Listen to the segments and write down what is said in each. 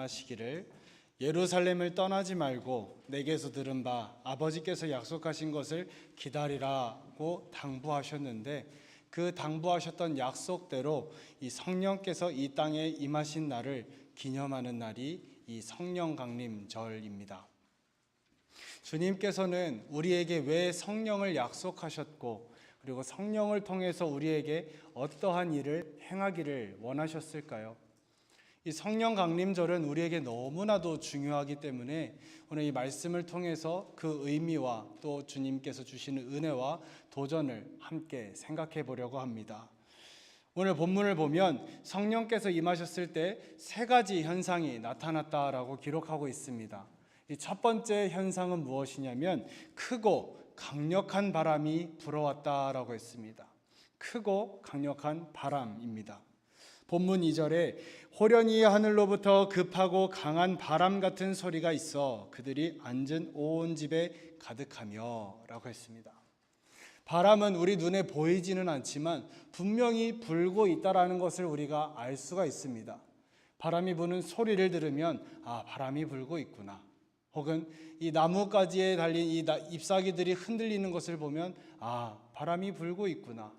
말씀하시기를 예루살렘을 떠나지 말고 내게서 들은 바 아버지께서 약속하신 것을 기다리라고 당부하셨는데, 그 당부하셨던 약속대로 이 성령께서 이 땅에 임하신 날을 기념하는 날이 이 성령 강림절입니다. 주님께서는 우리에게 왜 성령을 약속하셨고, 그리고 성령을 통해서 우리에게 어떠한 일을 행하기를 원하셨을까요? 이 성령 강림절은 우리에게 너무나도 중요하기 때문에 오늘 이 말씀을 통해서 그 의미와 또 주님께서 주시는 은혜와 도전을 함께 생각해 보려고 합니다. 오늘 본문을 보면 성령께서 임하셨을 때 세 가지 현상이 나타났다라고 기록하고 있습니다. 이 첫 번째 현상은 무엇이냐면 크고 강력한 바람이 불어왔다라고 했습니다. 크고 강력한 바람입니다. 본문 2절에 호련히 하늘로부터 급하고 강한 바람 같은 소리가 있어 그들이 앉은 온 집에 가득하며 라고 했습니다. 바람은 우리 눈에 보이지는 않지만 분명히 불고 있다는 것을 우리가 알 수가 있습니다. 바람이 부는 소리를 들으면 바람이 불고 있구나, 혹은 이 나뭇가지에 달린 이 잎사귀들이 흔들리는 것을 보면 바람이 불고 있구나,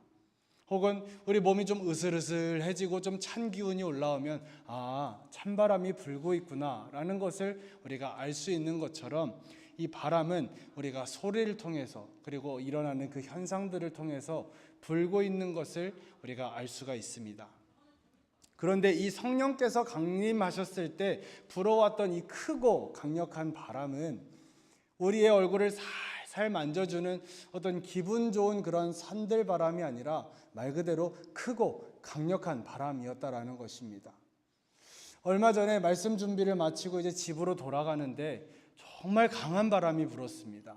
혹은 우리 몸이 좀 으슬으슬해지고 좀 찬 기운이 올라오면 찬바람이 불고 있구나 라는 것을 우리가 알 수 있는 것처럼, 이 바람은 우리가 소리를 통해서 그리고 일어나는 그 현상들을 통해서 불고 있는 것을 우리가 알 수가 있습니다. 그런데 이 성령께서 강림하셨을 때 불어왔던 이 크고 강력한 바람은 우리의 얼굴을 살살 만져주는 어떤 기분 좋은 그런 산들바람이 아니라 말 그대로 크고 강력한 바람이었다라는 것입니다. 얼마 전에 말씀 준비를 마치고 이제 집으로 돌아가는데 정말 강한 바람이 불었습니다.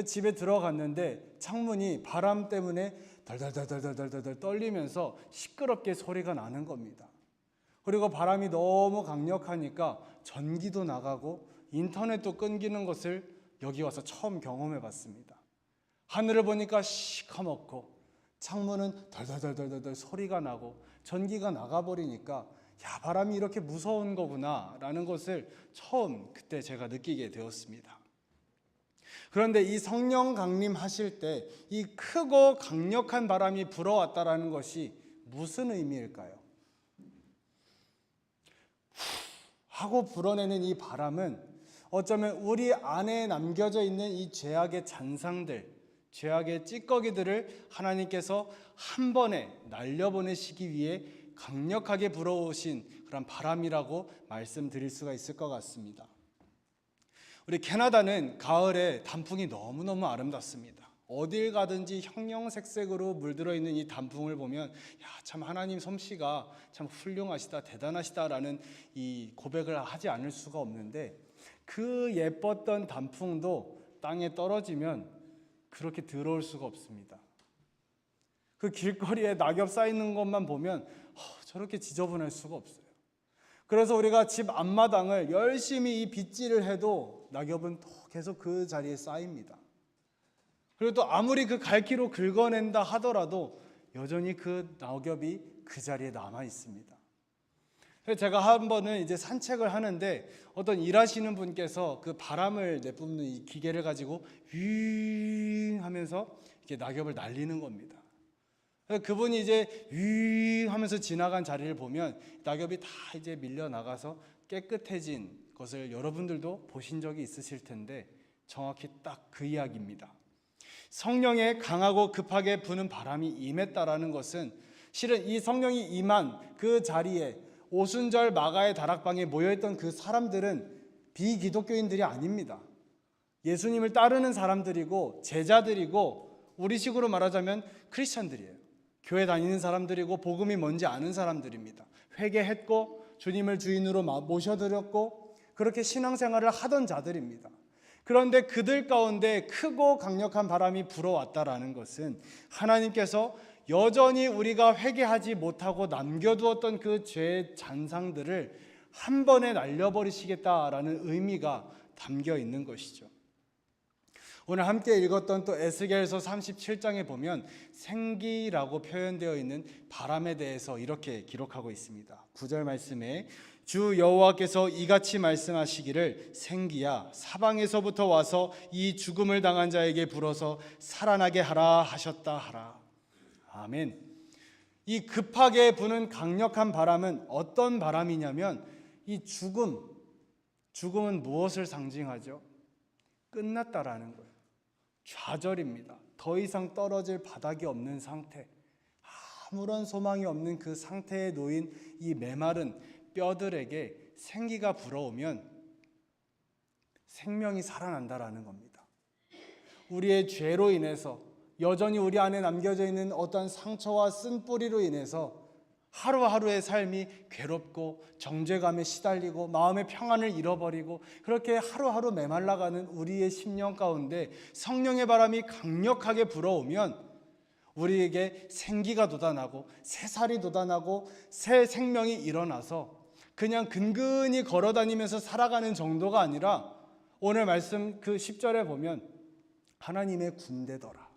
집에 들어갔는데 창문이 바람 때문에 덜덜덜덜덜덜 떨리면서 시끄럽게 소리가 나는 겁니다. 그리고 바람이 너무 강력하니까 전기도 나가고 인터넷도 끊기는 것을 여기 와서 처음 경험해 봤습니다. 하늘을 보니까 시커멓고 창문은 덜덜덜덜덜 소리가 나고 전기가 나가버리니까 바람이 이렇게 무서운 거구나 라는 것을 처음 그때 제가 느끼게 되었습니다. 그런데 이 성령 강림하실 때 이 크고 강력한 바람이 불어왔다라는 것이 무슨 의미일까요? 하고 불어내는 이 바람은 어쩌면 우리 안에 남겨져 있는 이 죄악의 잔상들, 죄악의 찌꺼기들을 하나님께서 한 번에 날려보내시기 위해 강력하게 불어오신 그런 바람이라고 말씀드릴 수가 있을 것 같습니다. 우리 캐나다는 가을에 단풍이 너무너무 아름답습니다. 어딜 가든지 형형색색으로 물들어 있는 이 단풍을 보면 참 하나님 솜씨가 참 훌륭하시다, 대단하시다라는 이 고백을 하지 않을 수가 없는데, 그 예뻤던 단풍도 땅에 떨어지면 그렇게 더러울 수가 없습니다. 그 길거리에 낙엽 쌓이는 것만 보면 저렇게 지저분할 수가 없어요. 그래서 우리가 집 앞마당을 열심히 이 빗질을 해도 낙엽은 또 계속 그 자리에 쌓입니다. 그리고 또 아무리 그 갈기로 긁어낸다 하더라도 여전히 그 낙엽이 그 자리에 남아 있습니다. 그래서 제가 한 번은 이제 산책을 하는데 어떤 일하시는 분께서 그 바람을 내뿜는 이 기계를 가지고 윙 하면서 이렇게 낙엽을 날리는 겁니다. 그분이 이제 윙 하면서 지나간 자리를 보면 낙엽이 다 이제 밀려 나가서 깨끗해진 것을 여러분들도 보신 적이 있으실 텐데, 정확히 딱 그 이야기입니다. 성령의 강하고 급하게 부는 바람이 임했다라는 것은 실은 이 성령이 임한 그 자리에 오순절 마가의 다락방에 모여있던 그 사람들은 비기독교인들이 아닙니다. 예수님을 따르는 사람들이고 제자들이고 우리식으로 말하자면 크리스찬들이에요. 교회 다니는 사람들이고 복음이 뭔지 아는 사람들입니다. 회개했고 주님을 주인으로 모셔드렸고 그렇게 신앙생활을 하던 자들입니다. 그런데 그들 가운데 크고 강력한 바람이 불어왔다라는 것은 하나님께서 여전히 우리가 회개하지 못하고 남겨두었던 그 죄의 잔상들을 한 번에 날려버리시겠다라는 의미가 담겨 있는 것이죠. 오늘 함께 읽었던 또 에스겔서 37장에 보면 생기라고 표현되어 있는 바람에 대해서 이렇게 기록하고 있습니다. 9절 말씀에 주 여호와께서 이같이 말씀하시기를 생기야 사방에서부터 와서 이 죽음을 당한 자에게 불어서 살아나게 하라 하셨다 하라. 아멘. 이 급하게 부는 강력한 바람은 어떤 바람이냐면 이 죽음은 무엇을 상징하죠? 끝났다라는 거예요. 좌절입니다. 더 이상 떨어질 바닥이 없는 상태, 아무런 소망이 없는 그 상태에 놓인 이 메마른 뼈들에게 생기가 불어오면 생명이 살아난다라는 겁니다. 우리의 죄로 인해서 여전히 우리 안에 남겨져 있는 어떤 상처와 쓴뿌리로 인해서 하루하루의 삶이 괴롭고 정죄감에 시달리고 마음의 평안을 잃어버리고 그렇게 하루하루 메말라가는 우리의 심령 가운데 성령의 바람이 강력하게 불어오면 우리에게 생기가 돋아나고 새살이 돋아나고 새 생명이 일어나서 그냥 근근히 걸어다니면서 살아가는 정도가 아니라 오늘 말씀 그 10절에 보면 하나님의 군대더라.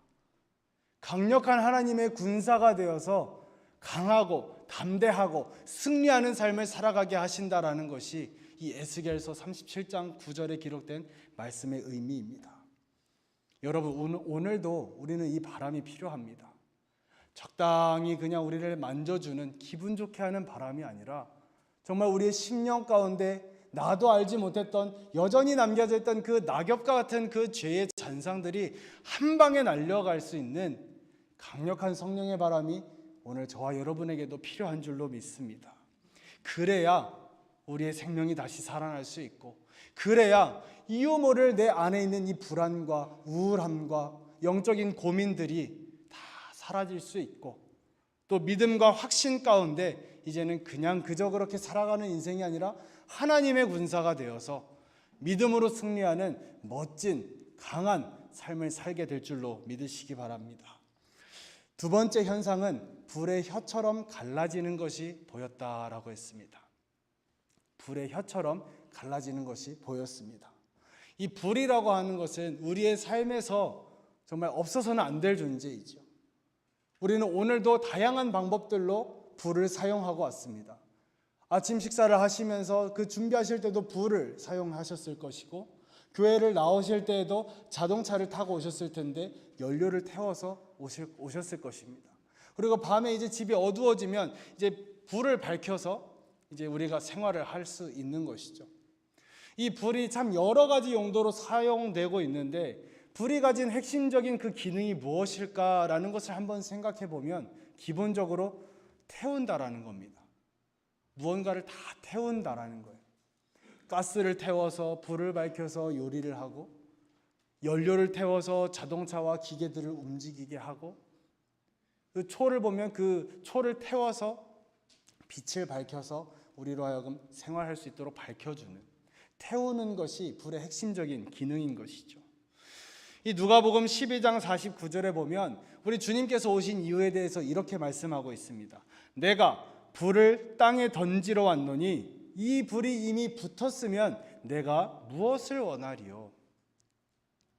강력한 하나님의 군사가 되어서 강하고 담대하고 승리하는 삶을 살아가게 하신다라는 것이 이 에스겔서 37장 9절에 기록된 말씀의 의미입니다. 여러분, 오늘도 우리는 이 바람이 필요합니다. 적당히 그냥 우리를 만져주는 기분 좋게 하는 바람이 아니라 정말 우리의 심령 가운데 나도 알지 못했던 여전히 남겨져 있던 그 낙엽과 같은 그 죄의 잔상들이 한 방에 날려갈 수 있는 강력한 성령의 바람이 오늘 저와 여러분에게도 필요한 줄로 믿습니다. 그래야 우리의 생명이 다시 살아날 수 있고, 그래야 이유 모를 내 안에 있는 이 불안과 우울함과 영적인 고민들이 다 사라질 수 있고, 또 믿음과 확신 가운데 이제는 그냥 그저 그렇게 살아가는 인생이 아니라 하나님의 군사가 되어서 믿음으로 승리하는 멋진 강한 삶을 살게 될 줄로 믿으시기 바랍니다. 두 번째 현상은 불의 혀처럼 갈라지는 것이 보였다라고 했습니다. 불의 혀처럼 갈라지는 것이 보였습니다. 이 불이라고 하는 것은 우리의 삶에서 정말 없어서는 안 될 존재이죠. 우리는 오늘도 다양한 방법들로 불을 사용하고 왔습니다. 아침 식사를 하시면서 그 준비하실 때도 불을 사용하셨을 것이고, 교회를 나오실 때에도 자동차를 타고 오셨을 텐데 연료를 태워서 오셨을 것입니다. 그리고 밤에 이제 집이 어두워지면 이제 불을 밝혀서 이제 우리가 생활을 할 수 있는 것이죠. 이 불이 참 여러 가지 용도로 사용되고 있는데 불이 가진 핵심적인 그 기능이 무엇일까라는 것을 한번 생각해 보면 기본적으로 태운다라는 겁니다. 무언가를 다 태운다라는 거예요. 가스를 태워서 불을 밝혀서 요리를 하고, 연료를 태워서 자동차와 기계들을 움직이게 하고, 그 초를 보면 그 초를 태워서 빛을 밝혀서 우리로 하여금 생활할 수 있도록 밝혀주는, 태우는 것이 불의 핵심적인 기능인 것이죠. 이 누가복음 12장 49절에 보면 우리 주님께서 오신 이유에 대해서 이렇게 말씀하고 있습니다. 내가 불을 땅에 던지러 왔노니 이 불이 이미 붙었으면 내가 무엇을 원하리요?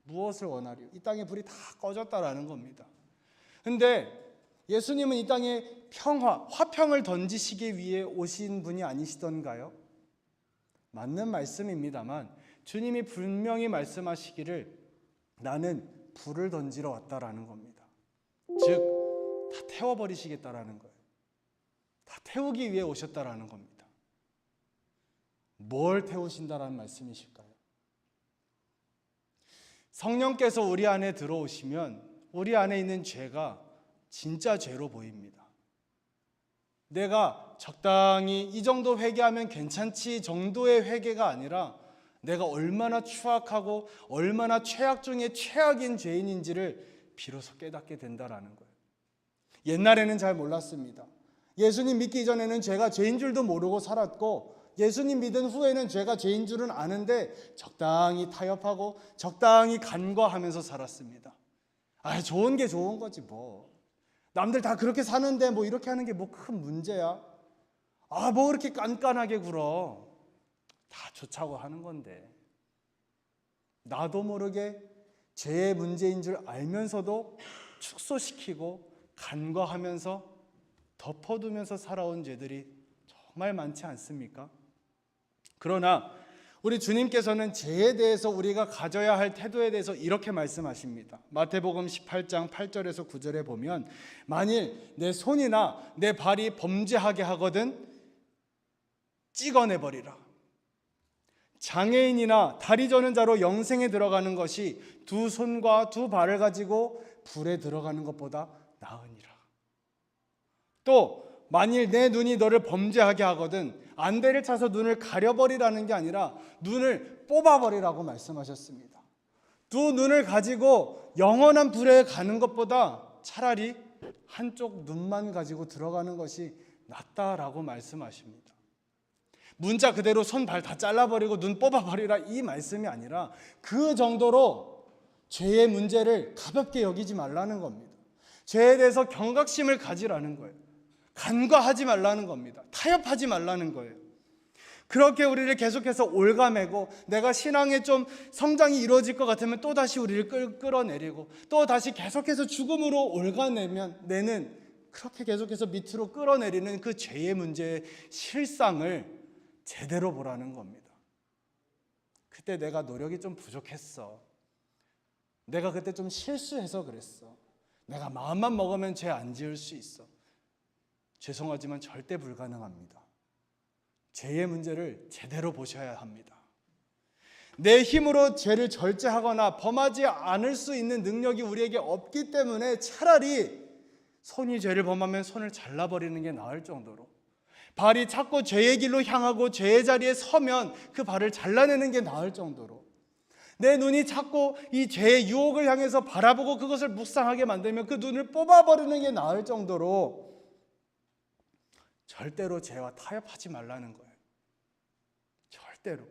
무엇을 원하리요? 이 땅에 불이 다 꺼졌다라는 겁니다. 근데 예수님은 이 땅에 화평을 던지시기 위해 오신 분이 아니시던가요? 맞는 말씀입니다만 주님이 분명히 말씀하시기를 나는 불을 던지러 왔다라는 겁니다. 즉, 다 태워버리시겠다라는 거예요. 다 태우기 위해 오셨다라는 겁니다. 뭘 태우신다라는 말씀이실까요? 성령께서 우리 안에 들어오시면 우리 안에 있는 죄가 진짜 죄로 보입니다. 내가 적당히 이 정도 회개하면 괜찮지 정도의 회개가 아니라 내가 얼마나 추악하고 얼마나 최악 중에 최악인 죄인인지를 비로소 깨닫게 된다라는 거예요. 옛날에는 잘 몰랐습니다. 예수님 믿기 전에는 죄가 죄인 줄도 모르고 살았고, 예수님 믿은 후에는 죄가 죄인 줄은 아는데 적당히 타협하고 적당히 간과하면서 살았습니다. 좋은 게 좋은 거지 뭐. 남들 다 그렇게 사는데 뭐 이렇게 하는 게 뭐 큰 문제야. 뭐 그렇게 깐깐하게 굴어. 다 좋자고 하는 건데. 나도 모르게 죄의 문제인 줄 알면서도 축소시키고 간과하면서 덮어두면서 살아온 죄들이 정말 많지 않습니까? 그러나 우리 주님께서는 죄에 대해서 우리가 가져야 할 태도에 대해서 이렇게 말씀하십니다. 마태복음 18장 8절에서 9절에 보면 만일 내 손이나 내 발이 범죄하게 하거든 찍어내버리라. 장애인이나 다리 저는 자로 영생에 들어가는 것이 두 손과 두 발을 가지고 불에 들어가는 것보다 나으니라. 또 만일 내 눈이 너를 범죄하게 하거든 안대를 차서 눈을 가려버리라는 게 아니라 눈을 뽑아버리라고 말씀하셨습니다. 두 눈을 가지고 영원한 불에 가는 것보다 차라리 한쪽 눈만 가지고 들어가는 것이 낫다라고 말씀하십니다. 문자 그대로 손, 발 다 잘라버리고 눈 뽑아버리라 이 말씀이 아니라 그 정도로 죄의 문제를 가볍게 여기지 말라는 겁니다. 죄에 대해서 경각심을 가지라는 거예요. 간과하지 말라는 겁니다. 타협하지 말라는 거예요. 그렇게 우리를 계속해서 올가매고 내가 신앙에 좀 성장이 이루어질 것 같으면 또다시 우리를 끌어내리고 또다시 계속해서 죽음으로 올가내는 그렇게 계속해서 밑으로 끌어내리는 그 죄의 문제의 실상을 제대로 보라는 겁니다. 그때 내가 노력이 좀 부족했어. 내가 그때 좀 실수해서 그랬어. 내가 마음만 먹으면 죄 안 지을 수 있어. 죄송하지만 절대 불가능합니다. 죄의 문제를 제대로 보셔야 합니다. 내 힘으로 죄를 절제하거나 범하지 않을 수 있는 능력이 우리에게 없기 때문에 차라리 손이 죄를 범하면 손을 잘라버리는 게 나을 정도로, 발이 자꾸 죄의 길로 향하고 죄의 자리에 서면 그 발을 잘라내는 게 나을 정도로, 내 눈이 자꾸 이 죄의 유혹을 향해서 바라보고 그것을 묵상하게 만들면 그 눈을 뽑아버리는 게 나을 정도로 절대로 죄와 타협하지 말라는 거예요. 절대로.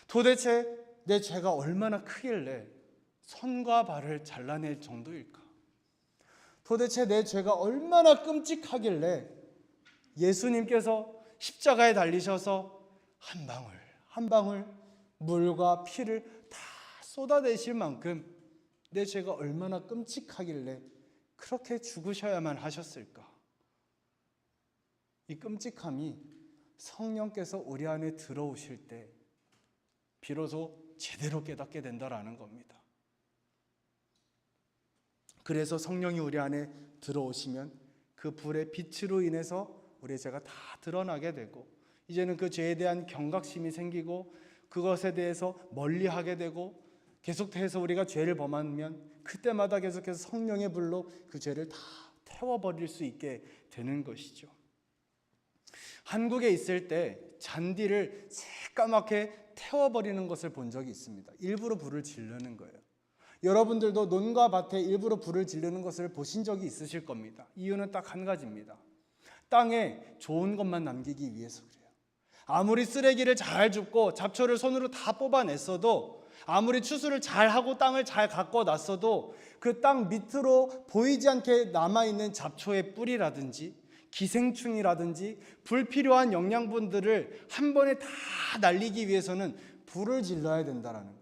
도대체 내 죄가 얼마나 크길래 손과 발을 잘라낼 정도일까? 도대체 내 죄가 얼마나 끔찍하길래 예수님께서 십자가에 달리셔서 한 방울 한 방울 물과 피를 다 쏟아내실 만큼 내 죄가 얼마나 끔찍하길래 그렇게 죽으셔야만 하셨을까? 이 끔찍함이 성령께서 우리 안에 들어오실 때 비로소 제대로 깨닫게 된다라는 겁니다. 그래서 성령이 우리 안에 들어오시면 그 불의 빛으로 인해서 우리의 죄가 다 드러나게 되고 이제는 그 죄에 대한 경각심이 생기고 그것에 대해서 멀리하게 되고 계속해서 우리가 죄를 범하면 그때마다 계속해서 성령의 불로 그 죄를 다 태워버릴 수 있게 되는 것이죠. 한국에 있을 때 잔디를 새까맣게 태워버리는 것을 본 적이 있습니다. 일부러 불을 지르는 거예요. 여러분들도 논과 밭에 일부러 불을 지르는 것을 보신 적이 있으실 겁니다. 이유는 딱 한 가지입니다. 땅에 좋은 것만 남기기 위해서 그래요. 아무리 쓰레기를 잘 줍고 잡초를 손으로 다 뽑아냈어도, 아무리 추수를 잘하고 땅을 잘 가꿔놨어도 그 땅 밑으로 보이지 않게 남아있는 잡초의 뿌리라든지 기생충이라든지 불필요한 영양분들을 한 번에 다 날리기 위해서는 불을 질러야 된다는 거예요.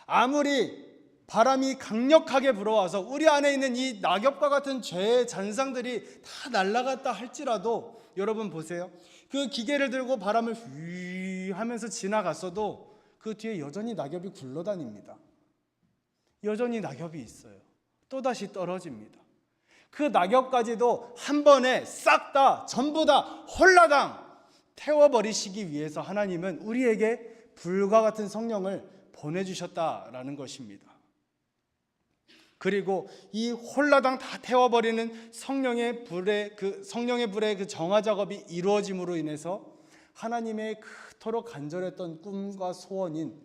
아무리 바람이 강력하게 불어와서 우리 안에 있는 이 낙엽과 같은 죄의 잔상들이 다 날아갔다 할지라도 여러분 보세요. 그 기계를 들고 바람을 휘 하면서 지나갔어도 그 뒤에 여전히 낙엽이 굴러다닙니다. 여전히 낙엽이 있어요. 또다시 떨어집니다. 그 낙엽까지도 한 번에 싹 다 전부 다 홀라당 태워버리시기 위해서 하나님은 우리에게 불과 같은 성령을 보내주셨다라는 것입니다. 그리고 이 홀라당 다 태워버리는 성령의 불의 그 정화 작업이 이루어짐으로 인해서 하나님의 그토록 간절했던 꿈과 소원인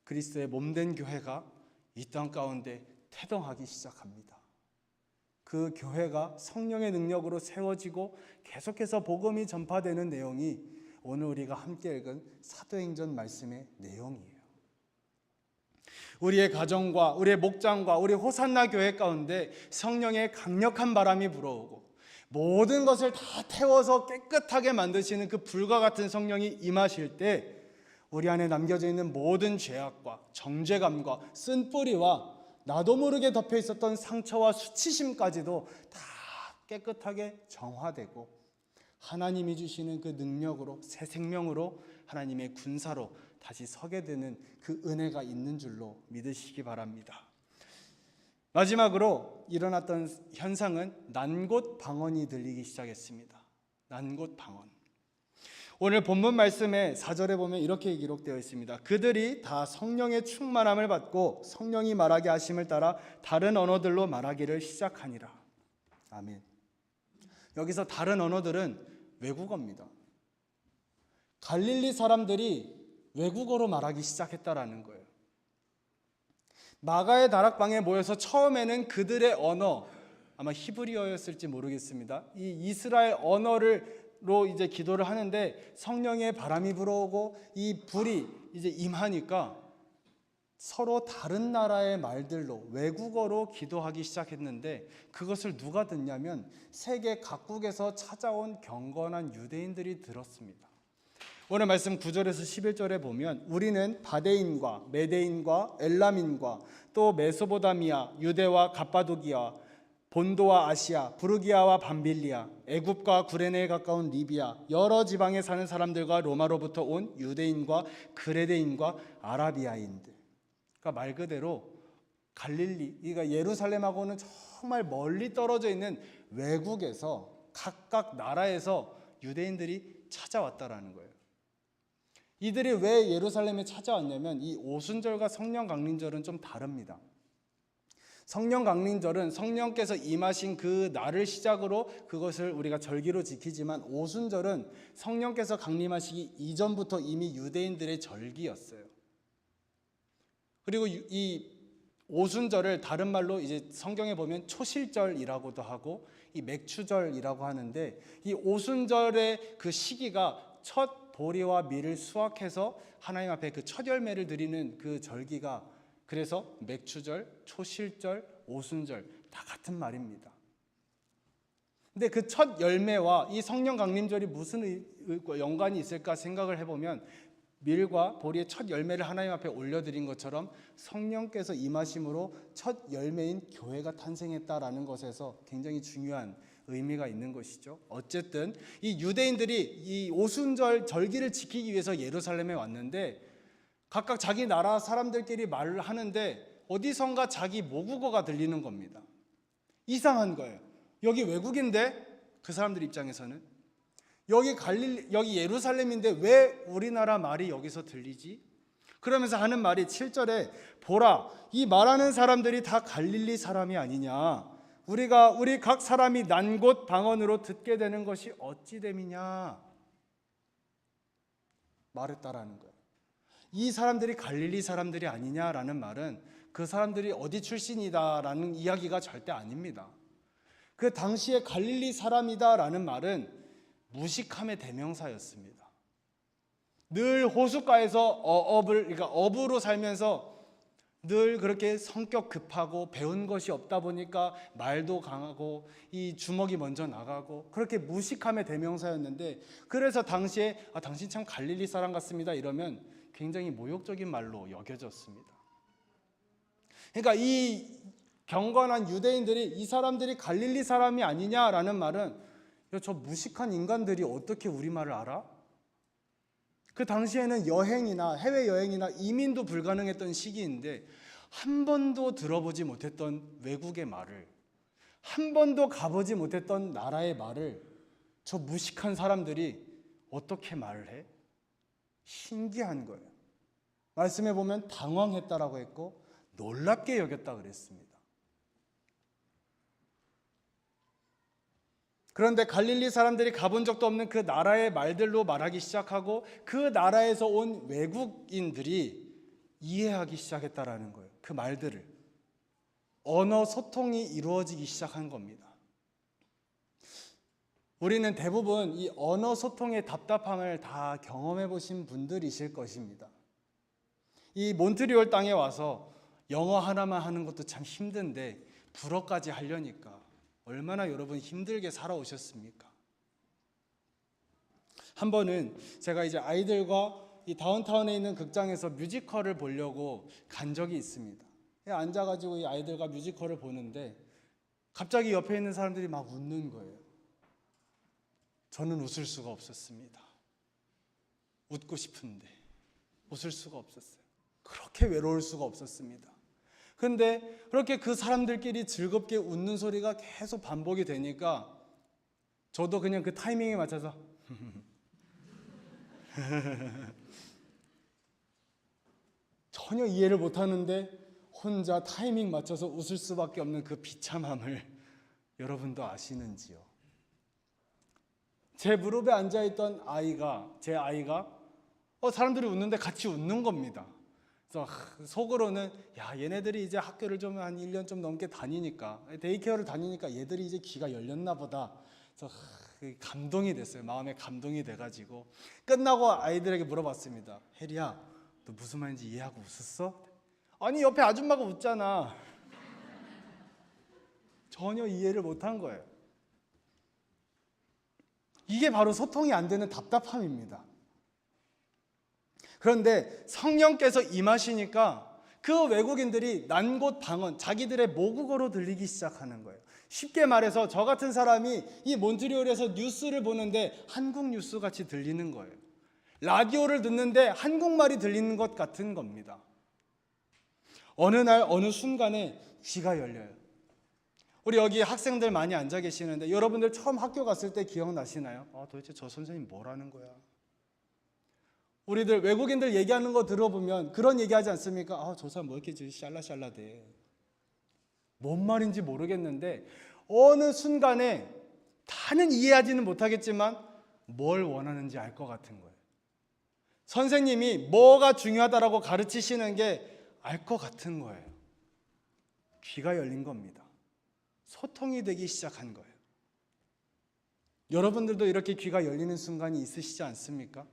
그리스도의 몸된 교회가 이 땅 가운데 태동하기 시작합니다. 그 교회가 성령의 능력으로 세워지고 계속해서 복음이 전파되는 내용이 오늘 우리가 함께 읽은 사도행전 말씀의 내용이에요. 우리의 가정과 우리의 목장과 우리 호산나 교회 가운데 성령의 강력한 바람이 불어오고 모든 것을 다 태워서 깨끗하게 만드시는 그 불과 같은 성령이 임하실 때 우리 안에 남겨져 있는 모든 죄악과 정죄감과 쓴뿌리와 나도 모르게 덮여 있었던 상처와 수치심까지도 다 깨끗하게 정화되고 하나님이 주시는 그 능력으로 새 생명으로 하나님의 군사로 다시 서게 되는 그 은혜가 있는 줄로 믿으시기 바랍니다. 마지막으로 일어났던 현상은 난곳 방언이 들리기 시작했습니다. 난곳 방언. 오늘 본문 말씀의 4절에 보면 이렇게 기록되어 있습니다. 그들이 다 성령의 충만함을 받고 성령이 말하게 하심을 따라 다른 언어들로 말하기를 시작하니라. 아멘. 여기서 다른 언어들은 외국어입니다. 갈릴리 사람들이 외국어로 말하기 시작했다라는 거예요. 마가의 다락방에 모여서 처음에는 그들의 언어, 아마 히브리어였을지 모르겠습니다. 이 이스라엘 언어로 이제 기도를 하는데 성령의 바람이 불어오고 이 불이 이제 임하니까 서로 다른 나라의 말들로 외국어로 기도하기 시작했는데 그것을 누가 듣냐면 세계 각국에서 찾아온 경건한 유대인들이 들었습니다. 오늘 말씀 9절에서 11절에 보면 우리는 바데인과 메데인과 엘람인과 또 메소포타미아, 유대와 갑바도기아, 본도와 아시아, 부르기아와 밤빌리아, 애굽과 구레네에 가까운 리비아, 여러 지방에 사는 사람들과 로마로부터 온 유대인과 그레데인과 아라비아인들. 그러니까 말 그대로 갈릴리, 그러니까 예루살렘하고는 정말 멀리 떨어져 있는 외국에서 각각 나라에서 유대인들이 찾아왔다라는 거예요. 이들이 왜 예루살렘에 찾아왔냐면 이 오순절과 성령 강림절은 좀 다릅니다. 성령 강림절은 성령께서 임하신 그 날을 시작으로 그것을 우리가 절기로 지키지만 오순절은 성령께서 강림하시기 이전부터 이미 유대인들의 절기였어요. 그리고 이 오순절을 다른 말로 이제 성경에 보면 초실절이라고도 하고 이 맥추절이라고 하는데 이 오순절의 그 시기가 첫 보리와 밀을 수확해서 하나님 앞에 그 첫 열매를 드리는 그 절기가 그래서 맥추절, 초실절, 오순절 다 같은 말입니다. 근데 그 첫 열매와 이 성령 강림절이 무슨 연관이 있을까 생각을 해보면 밀과 보리의 첫 열매를 하나님 앞에 올려드린 것처럼 성령께서 임하심으로 첫 열매인 교회가 탄생했다라는 것에서 굉장히 중요한 의미가 있는 것이죠. 어쨌든 이 유대인들이 이 오순절 절기를 지키기 위해서 예루살렘에 왔는데 각각 자기 나라 사람들끼리 말을 하는데 어디선가 자기 모국어가 들리는 겁니다. 이상한 거예요. 여기 외국인데 그 사람들 입장에서는 여기 예루살렘인데 왜 우리나라 말이 여기서 들리지? 그러면서 하는 말이 7절에 보라, 이 말하는 사람들이 다 갈릴리 사람이 아니냐? 우리 각 사람이 난곳 방언으로 듣게 되는 것이 어찌 됨이냐? 말했다라는 거예요. 이 사람들이 갈릴리 사람들이 아니냐라는 말은 그 사람들이 어디 출신이다라는 이야기가 절대 아닙니다. 그 당시에 갈릴리 사람이다라는 말은 무식함의 대명사였습니다. 늘 호숫가에서 그러니까 어부로 살면서 늘 그렇게 성격 급하고 배운 것이 없다 보니까 말도 강하고 이 주먹이 먼저 나가고 그렇게 무식함의 대명사였는데 그래서 당시에 당신 참 갈릴리 사람 같습니다 이러면 굉장히 모욕적인 말로 여겨졌습니다. 그러니까 이 경건한 유대인들이 이 사람들이 갈릴리 사람이 아니냐라는 말은 저 무식한 인간들이 어떻게 우리말을 알아? 그 당시에는 여행이나 해외여행이나 이민도 불가능했던 시기인데 한 번도 들어보지 못했던 외국의 말을 한 번도 가보지 못했던 나라의 말을 저 무식한 사람들이 어떻게 말을 해? 신기한 거예요. 말씀해 보면 당황했다라고 했고 놀랍게 여겼다 그랬습니다. 그런데 갈릴리 사람들이 가본 적도 없는 그 나라의 말들로 말하기 시작하고 그 나라에서 온 외국인들이 이해하기 시작했다라는 거예요. 그 말들을. 언어 소통이 이루어지기 시작한 겁니다. 우리는 대부분 이 언어 소통의 답답함을 다 경험해 보신 분들이실 것입니다. 이 몬트리올 땅에 와서 영어 하나만 하는 것도 참 힘든데 불어까지 하려니까 얼마나 여러분 힘들게 살아오셨습니까? 한 번은 제가 이제 아이들과 이 다운타운에 있는 극장에서 뮤지컬을 보려고 간 적이 있습니다. 앉아가지고 이 아이들과 뮤지컬을 보는데 갑자기 옆에 있는 사람들이 막 웃는 거예요. 저는 웃을 수가 없었습니다. 웃고 싶은데 웃을 수가 없었어요. 그렇게 외로울 수가 없었습니다. 근데 그렇게 그 사람들끼리 즐겁게 웃는 소리가 계속 반복이 되니까 저도 그냥 그 타이밍에 맞춰서 전혀 이해를 못하는데 혼자 타이밍 맞춰서 웃을 수밖에 없는 그 비참함을 여러분도 아시는지요? 제 무릎에 앉아있던 제 아이가 사람들이 웃는데 같이 웃는 겁니다. 그래서 속으로는 야, 얘네들이 이제 학교를 좀 한 1년 좀 넘게 다니니까, 데이케어를 다니니까 얘들이 이제 귀가 열렸나 보다. 그래서 감동이 됐어요. 마음에 감동이 돼가지고 끝나고 아이들에게 물어봤습니다. 혜리야, 너 무슨 말인지 이해하고 웃었어? 아니, 옆에 아줌마가 웃잖아. 전혀 이해를 못한 거예요. 이게 바로 소통이 안 되는 답답함입니다. 그런데 성령께서 임하시니까 그 외국인들이 난곳 방언, 자기들의 모국어로 들리기 시작하는 거예요. 쉽게 말해서 저 같은 사람이 이 몬트리올에서 뉴스를 보는데 한국 뉴스 같이 들리는 거예요. 라디오를 듣는데 한국말이 들리는 것 같은 겁니다. 어느 날 어느 순간에 귀가 열려요. 우리 여기 학생들 많이 앉아 계시는데 여러분들 처음 학교 갔을 때 기억나시나요? 도대체 저 선생님 뭐라는 거야? 우리들 외국인들 얘기하는 거 들어보면 그런 얘기하지 않습니까? 저 사람 뭐 이렇게 샬라샬라대. 뭔 말인지 모르겠는데 어느 순간에 다는 이해하지는 못하겠지만 뭘 원하는지 알 것 같은 거예요. 선생님이 뭐가 중요하다라고 가르치시는 게 알 것 같은 거예요. 귀가 열린 겁니다. 소통이 되기 시작한 거예요. 여러분들도 이렇게 귀가 열리는 순간이 있으시지 않습니까?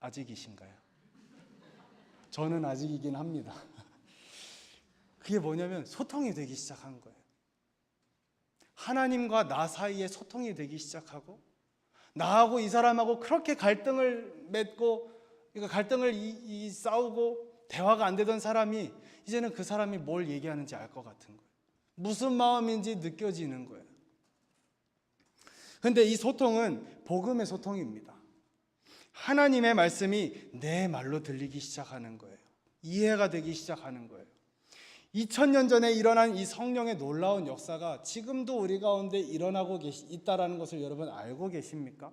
아직이신가요? 저는 아직이긴 합니다. 그게 뭐냐면 소통이 되기 시작한 거예요. 하나님과 나 사이에 소통이 되기 시작하고 나하고 이 사람하고 그렇게 갈등을 맺고 갈등을 싸우고 대화가 안 되던 사람이 이제는 그 사람이 뭘 얘기하는지 알 것 같은 거예요. 무슨 마음인지 느껴지는 거예요. 그런데 이 소통은 복음의 소통입니다. 하나님의 말씀이 내 말로 들리기 시작하는 거예요. 이해가 되기 시작하는 거예요. 2000년 전에 일어난 이 성령의 놀라운 역사가 지금도 우리 가운데 일어나고 있다는 것을 여러분 알고 계십니까?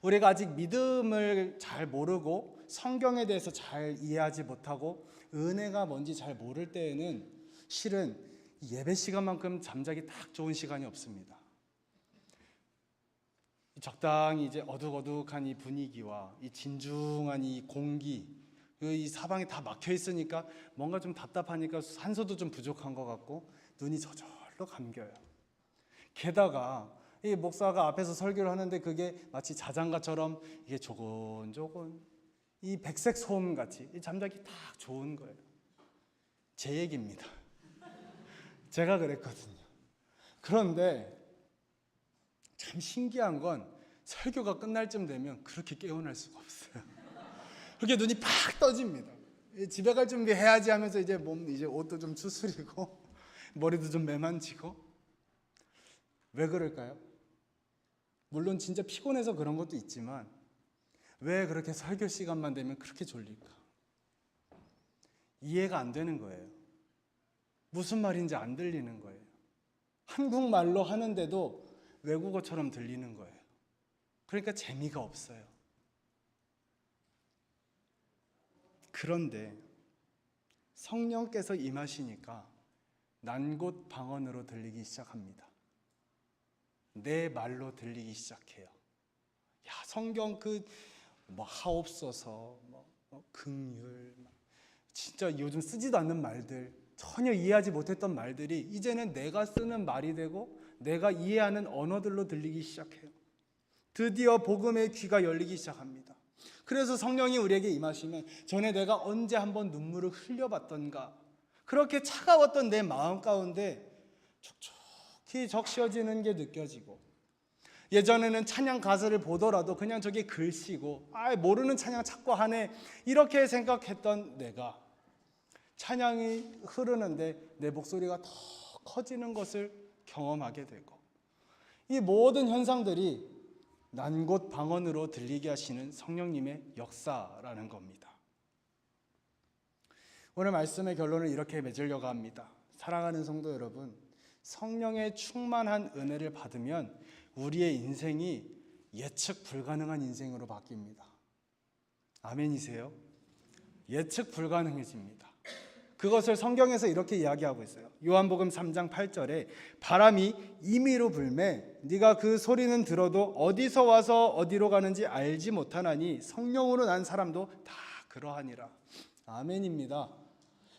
우리가 아직 믿음을 잘 모르고 성경에 대해서 잘 이해하지 못하고 은혜가 뭔지 잘 모를 때에는 실은 예배 시간만큼 잠자기 딱 좋은 시간이 없습니다. 적당히 이제 어둑어둑한 이 분위기와 이 진중한 이 공기, 이 사방이 다 막혀 있으니까 뭔가 좀 답답하니까 산소도 좀 부족한 것 같고 눈이 저절로 감겨요. 게다가 이 목사가 앞에서 설교를 하는데 그게 마치 자장가처럼 이게 조곤조곤 이 백색 소음 같이 잠자기 딱 좋은 거예요. 제 얘기입니다. 제가 그랬거든요. 그런데 참 신기한 건 설교가 끝날 쯤 되면 그렇게 깨어날 수가 없어요. 그렇게 눈이 팍 떠집니다. 집에 갈 준비해야지 하면서 이제 옷도 좀 추스리고 머리도 좀 매만지고. 왜 그럴까요? 물론 진짜 피곤해서 그런 것도 있지만 왜 그렇게 설교 시간만 되면 그렇게 졸릴까? 이해가 안 되는 거예요. 무슨 말인지 안 들리는 거예요. 한국말로 하는데도 외국어처럼 들리는 거예요. 그러니까 재미가 없어요. 그런데 성령께서 임하시니까 난곳 방언으로 들리기 시작합니다. 내 말로 들리기 시작해요. 야, 성경 하옵소서, 긍휼, 진짜 요즘 쓰지도 않는 말들, 전혀 이해하지 못했던 말들이 이제는 내가 쓰는 말이 되고 내가 이해하는 언어들로 들리기 시작해요. 드디어 복음의 귀가 열리기 시작합니다. 그래서 성령이 우리에게 임하시면 전에 내가 언제 한번 눈물을 흘려봤던가, 그렇게 차가웠던 내 마음 가운데 촉촉히 적셔지는 게 느껴지고, 예전에는 찬양 가사를 보더라도 그냥 저게 글씨고 모르는 찬양 자꾸 하네 이렇게 생각했던 내가 찬양이 흐르는데 내 목소리가 더 커지는 것을 경험하게 되고, 이 모든 현상들이 난곳 방언으로 들리게 하시는 성령님의 역사라는 겁니다. 오늘 말씀의 결론을 이렇게 맺으려고 합니다. 사랑하는 성도 여러분, 성령의 충만한 은혜를 받으면 우리의 인생이 예측 불가능한 인생으로 바뀝니다. 아멘이세요? 예측 불가능해집니다. 그것을 성경에서 이렇게 이야기하고 있어요. 요한복음 3장 8절에 바람이 임의로 불매 네가 그 소리는 들어도 어디서 와서 어디로 가는지 알지 못하나니 성령으로 난 사람도 다 그러하니라. 아멘입니다.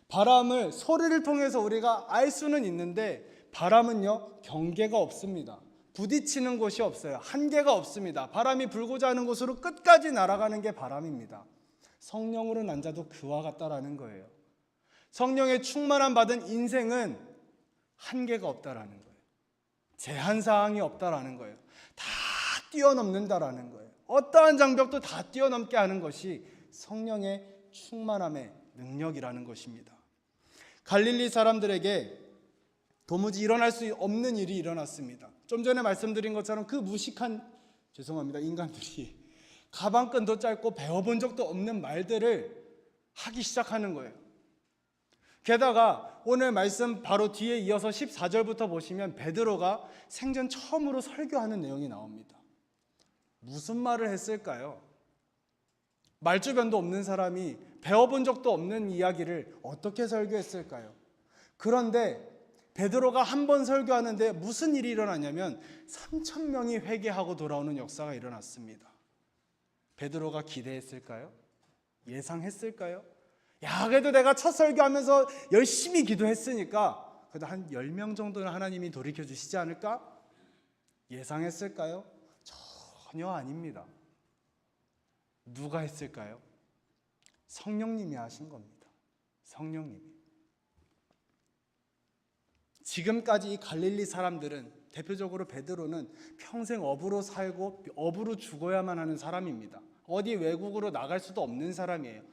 바람을 소리를 통해서 우리가 알 수는 있는데 바람은요 경계가 없습니다. 부딪히는 곳이 없어요. 한계가 없습니다. 바람이 불고자 하는 곳으로 끝까지 날아가는 게 바람입니다. 성령으로 난 자도 그와 같다라는 거예요. 성령의 충만함 받은 인생은 한계가 없다라는 거예요. 제한사항이 없다라는 거예요. 다 뛰어넘는다라는 거예요. 어떠한 장벽도 다 뛰어넘게 하는 것이 성령의 충만함의 능력이라는 것입니다. 갈릴리 사람들에게 도무지 일어날 수 없는 일이 일어났습니다. 좀 전에 말씀드린 것처럼 그 무식한 인간들이 가방끈도 짧고 배워본 적도 없는 말들을 하기 시작하는 거예요. 게다가 오늘 말씀 바로 뒤에 이어서 14절부터 보시면 베드로가 생전 처음으로 설교하는 내용이 나옵니다. 무슨 말을 했을까요? 말주변도 없는 사람이 배워본 적도 없는 이야기를 어떻게 설교했을까요? 그런데 베드로가 한 번 설교하는데 무슨 일이 일어나냐면 3,000명이 회개하고 돌아오는 역사가 일어났습니다. 베드로가 기대했을까요? 예상했을까요? 야, 그래도 내가 첫 설교하면서 열심히 기도했으니까 그래도 한 10명 정도는 하나님이 돌이켜 주시지 않을까? 예상했을까요? 전혀 아닙니다. 누가 했을까요? 성령님이 하신 겁니다. 성령님이. 지금까지 이 갈릴리 사람들은, 대표적으로 베드로는 평생 어부로 살고 어부로 죽어야만 하는 사람입니다. 어디 외국으로 나갈 수도 없는 사람이에요.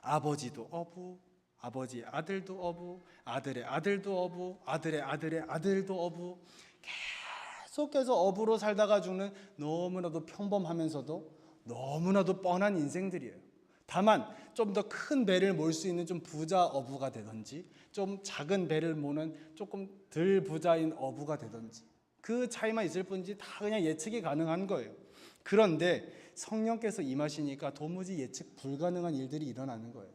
아버지도 어부, 아버지의 아들도 어부, 아들의 아들도 어부, 아들의 아들의 아들도 어부, 계속해서 어부로 살다가 죽는 너무나도 평범하면서도 너무나도 뻔한 인생들이에요. 다만 좀 더 큰 배를 몰 수 있는 좀 부자 어부가 되든지 좀 작은 배를 모는 조금 덜 부자인 어부가 되든지 그 차이만 있을 뿐이지 다 그냥 예측이 가능한 거예요. 그런데 성령께서 임하시니까 도무지 예측 불가능한 일들이 일어나는 거예요.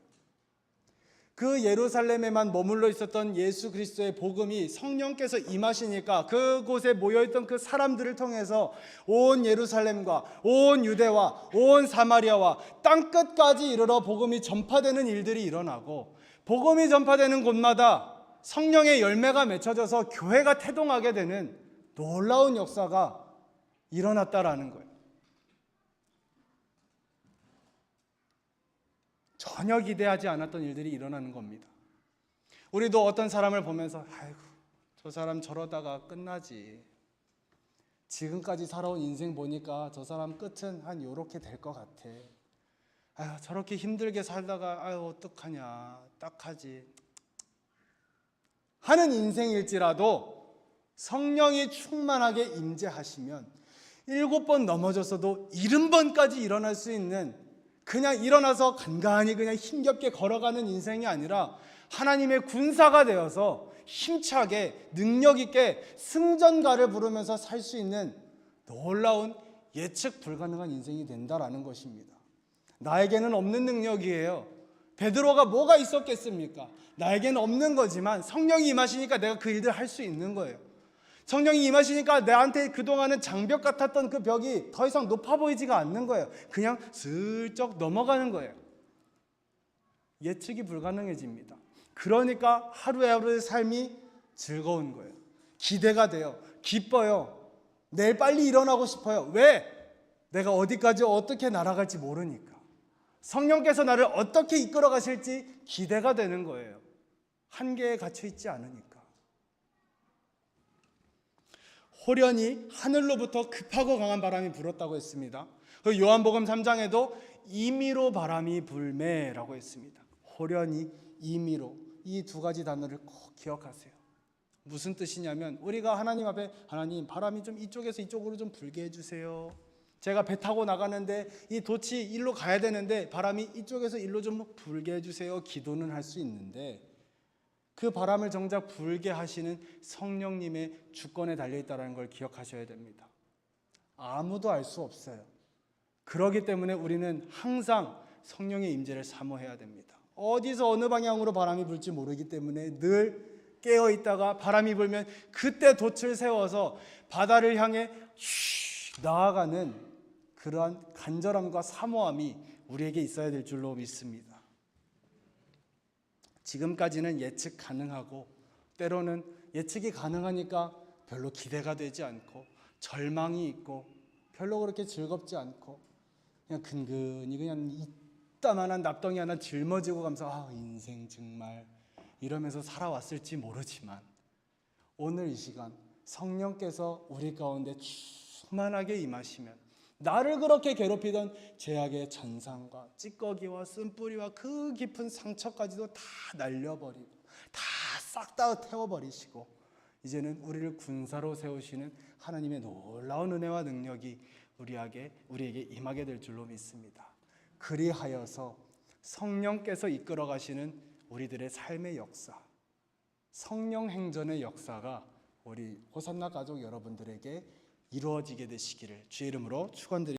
그 예루살렘에만 머물러 있었던 예수 그리스도의 복음이 성령께서 임하시니까 그곳에 모여있던 그 사람들을 통해서 온 예루살렘과 온 유대와 온 사마리아와 땅끝까지 이르러 복음이 전파되는 일들이 일어나고, 복음이 전파되는 곳마다 성령의 열매가 맺혀져서 교회가 태동하게 되는 놀라운 역사가 일어났다라는 거예요. 전혀 기대하지 않았던 일들이 일어나는 겁니다. 우리도 어떤 사람을 보면서 아이고 저 사람 저러다가 끝나지, 지금까지 살아온 인생 보니까 저 사람 끝은 한 요렇게 될 것 같아, 아유 저렇게 힘들게 살다가 아유 어떡하냐 딱하지 하는 인생일지라도 성령이 충만하게 임재하시면 7번 넘어졌어도 70번까지 일어날 수 있는, 그냥 일어나서 간간히 그냥 힘겹게 걸어가는 인생이 아니라 하나님의 군사가 되어서 힘차게 능력 있게 승전가를 부르면서 살 수 있는 놀라운 예측 불가능한 인생이 된다라는 것입니다. 나에게는 없는 능력이에요. 베드로가 뭐가 있었겠습니까? 나에게는 없는 거지만 성령이 임하시니까 내가 그 일들 할 수 있는 거예요. 성령이 임하시니까 나한테 그동안은 장벽 같았던 그 벽이 더 이상 높아 보이지가 않는 거예요. 그냥 슬쩍 넘어가는 거예요. 예측이 불가능해집니다. 그러니까 하루하루의 삶이 즐거운 거예요. 기대가 돼요. 기뻐요. 내일 빨리 일어나고 싶어요. 왜? 내가 어디까지 어떻게 날아갈지 모르니까. 성령께서 나를 어떻게 이끌어 가실지 기대가 되는 거예요. 한계에 갇혀 있지 않으니까. 호련히 하늘로부터 급하고 강한 바람이 불었다고 했습니다. 요한복음 3장에도 임의로 바람이 불매라고 했습니다. 호련히, 임의로, 이 두 가지 단어를 꼭 기억하세요. 무슨 뜻이냐면 우리가 하나님 앞에 하나님 바람이 좀 이쪽에서 이쪽으로 좀 불게 해주세요. 제가 배 타고 나가는데 이 돛이 일로 가야 되는데 바람이 이쪽에서 일로 좀 불게 해주세요. 기도는 할 수 있는데 그 바람을 정작 불게 하시는 성령님의 주권에 달려있다는 걸 기억하셔야 됩니다. 아무도 알 수 없어요. 그렇기 때문에 우리는 항상 성령의 임재를 사모해야 됩니다. 어디서 어느 방향으로 바람이 불지 모르기 때문에 늘 깨어있다가 바람이 불면 그때 돛을 세워서 바다를 향해 나아가는 그러한 간절함과 사모함이 우리에게 있어야 될 줄로 믿습니다. 지금까지는 예측 가능하고 때로는 예측이 가능하니까 별로 기대가 되지 않고 절망이 있고 별로 그렇게 즐겁지 않고 그냥 근근히 그냥 이따만한 납덩이 하나 짊어지고 가면서 인생 정말 이러면서 살아왔을지 모르지만 오늘 이 시간 성령께서 우리 가운데 충만하게 임하시면 나를 그렇게 괴롭히던 죄악의 전상과 찌꺼기와 쓴뿌리와 그 깊은 상처까지도 다 날려버리고 다 싹 다 태워버리시고 이제는 우리를 군사로 세우시는 하나님의 놀라운 은혜와 능력이 우리에게 임하게 될 줄로 믿습니다. 그리하여서 성령께서 이끌어 가시는 우리들의 삶의 역사, 성령 행전의 역사가 우리 호산나 가족 여러분들에게 이루어지게 되시기를 주의 이름으로 축원드립니다.